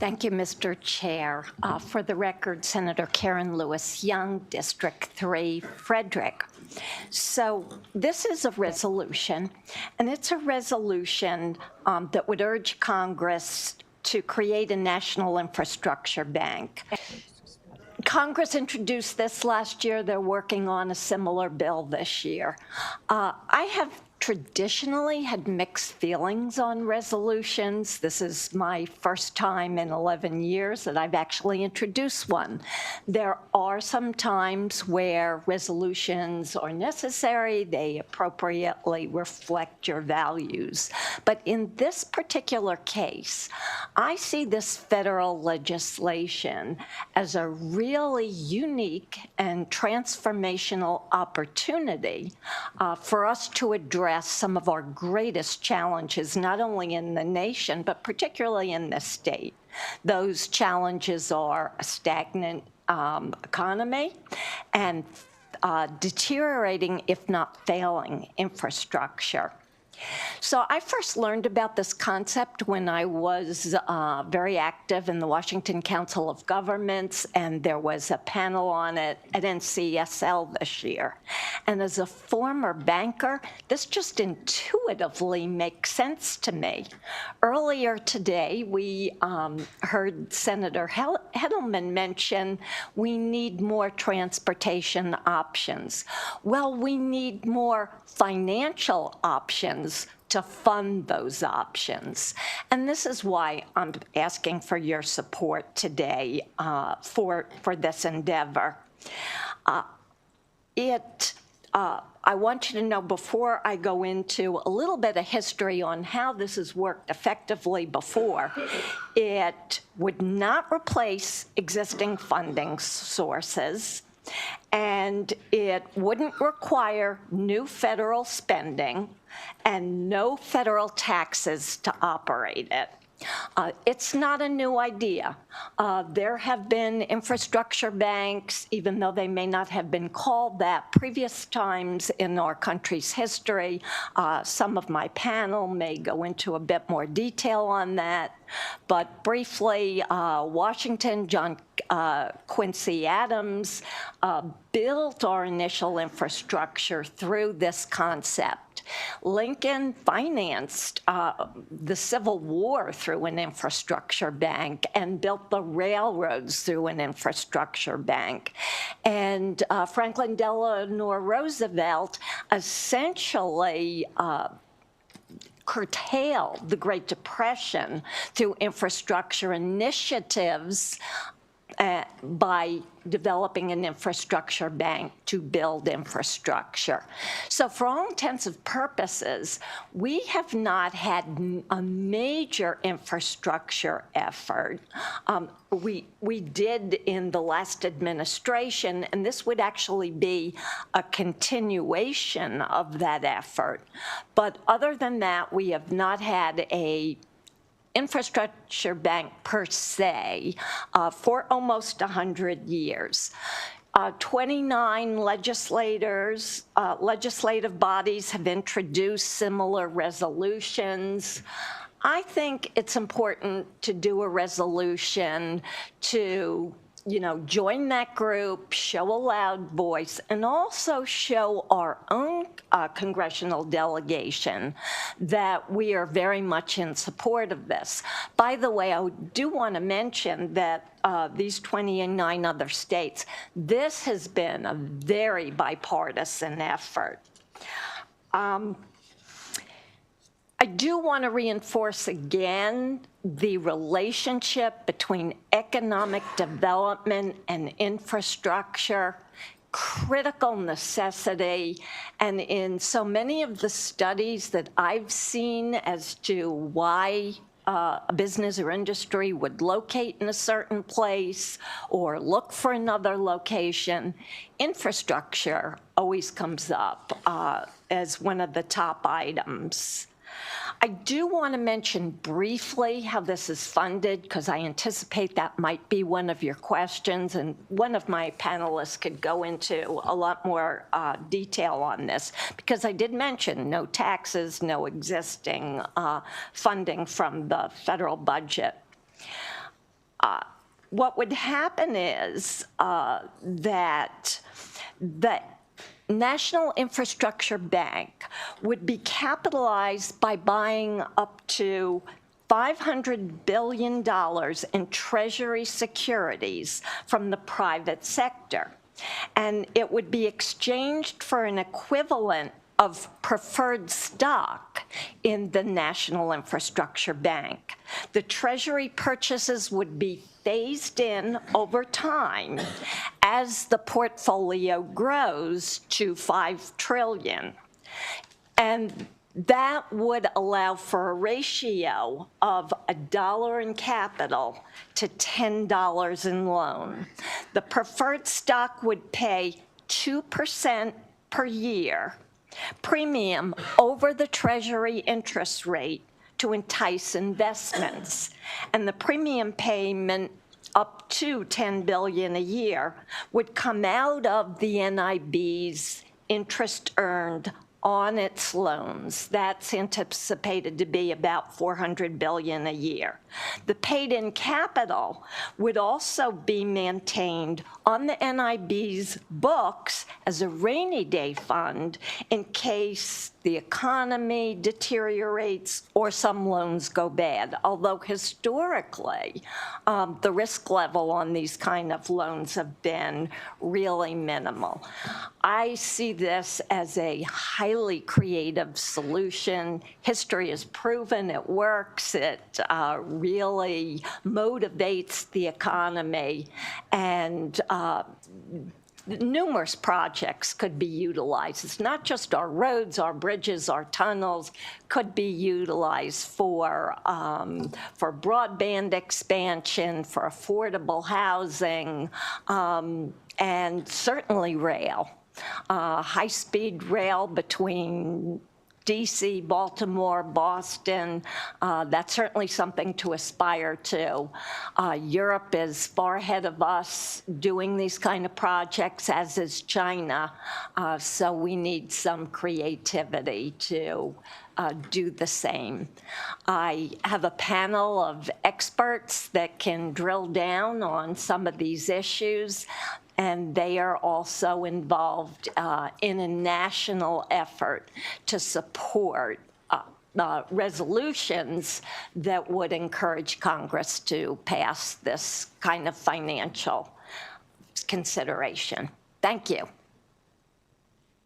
Thank you, Mr. Chair. For the record, Senator Karen Lewis Young, District 3, Frederick. So this is a resolution, and it's a resolution that would urge Congress to create a national infrastructure bank. Congress introduced this last year. They're working on a similar bill this year. I have traditionally had mixed feelings on resolutions. This is my first time in 11 years that I've actually introduced one. There are some times where resolutions are necessary. They appropriately reflect your values. But in this particular case, I see this federal legislation as a really unique and transformational opportunity for us to address some of our greatest challenges, not only in the nation, but particularly in the state. Those challenges are a stagnant economy and deteriorating, if not failing, infrastructure. So I first learned about this concept when I was very active in the Washington Council of Governments, and there was a panel on it at NCSL this year. And as a former banker, this just intuitively makes sense to me. Earlier today, we heard Senator Hedelman mention we need more transportation options. Well, we need more financial options to fund those options. And this is why I'm asking for your support today for this endeavor. I want you to know, before I go into a little bit of history on how this has worked effectively before, it would not replace existing funding sources, and it wouldn't require new federal spending and no federal taxes to operate it. It's not a new idea. There have been infrastructure banks, even though they may not have been called that previous times in our country's history. Some of my panel may go into a bit more detail on that. But briefly, Washington, John Quincy Adams built our initial infrastructure through this concept. Lincoln financed the Civil War through an infrastructure bank and built the railroads through an infrastructure bank. And Franklin Delano Roosevelt essentially curtailed the Great Depression through infrastructure initiatives by developing an infrastructure bank to build infrastructure. So for all intents and purposes, we have not had a major infrastructure effort. We did in the last administration, and this would actually be a continuation of that effort. But other than that, we have not had a infrastructure bank per se for almost 100 years. 29 legislators, legislative bodies have introduced similar resolutions. I think it's important to do a resolution to join that group, show a loud voice, and also show our own congressional delegation that we are very much in support of this. By the way, I do want to mention that these 29 other states, this has been a very bipartisan effort. I do want to reinforce again the relationship between economic development and infrastructure, critical necessity, and in so many of the studies that I've seen as to why a business or industry would locate in a certain place or look for another location, infrastructure always comes up as one of the top items. I do want to mention briefly how this is funded, because I anticipate that might be one of your questions, and one of my panelists could go into a lot more detail on this, because I did mention no taxes, no existing funding from the federal budget. what would happen is that the National Infrastructure Bank would be capitalized by buying up to $500 billion in Treasury securities from the private sector. And it would be exchanged for an equivalent of preferred stock in the National Infrastructure Bank. The Treasury purchases would be phased in over time as the portfolio grows to $5 trillion. And that would allow for a ratio of $1 in capital to $10 in loan. The preferred stock would pay 2% per year premium over the Treasury interest rate to entice investments. And the premium payment up to $10 billion a year would come out of the NIB's interest earned on its loans. That's anticipated to be about $400 billion a year. The paid-in capital would also be maintained on the NIB's books as a rainy day fund in case the economy deteriorates or some loans go bad, although historically the risk level on these kind of loans have been really minimal. I see this as a highly creative solution. History has proven it works. It really motivates the economy, and numerous projects could be utilized. It's not just our roads, our bridges, our tunnels could be utilized for broadband expansion, for affordable housing, and certainly rail. High-speed rail between DC, Baltimore, Boston, that's certainly something to aspire to. Europe is far ahead of us doing these kind of projects, as is China, so we need some creativity to do the same. I have a panel of experts that can drill down on some of these issues, and they are also involved in a national effort to support resolutions that would encourage Congress to pass this kind of financial consideration. Thank you.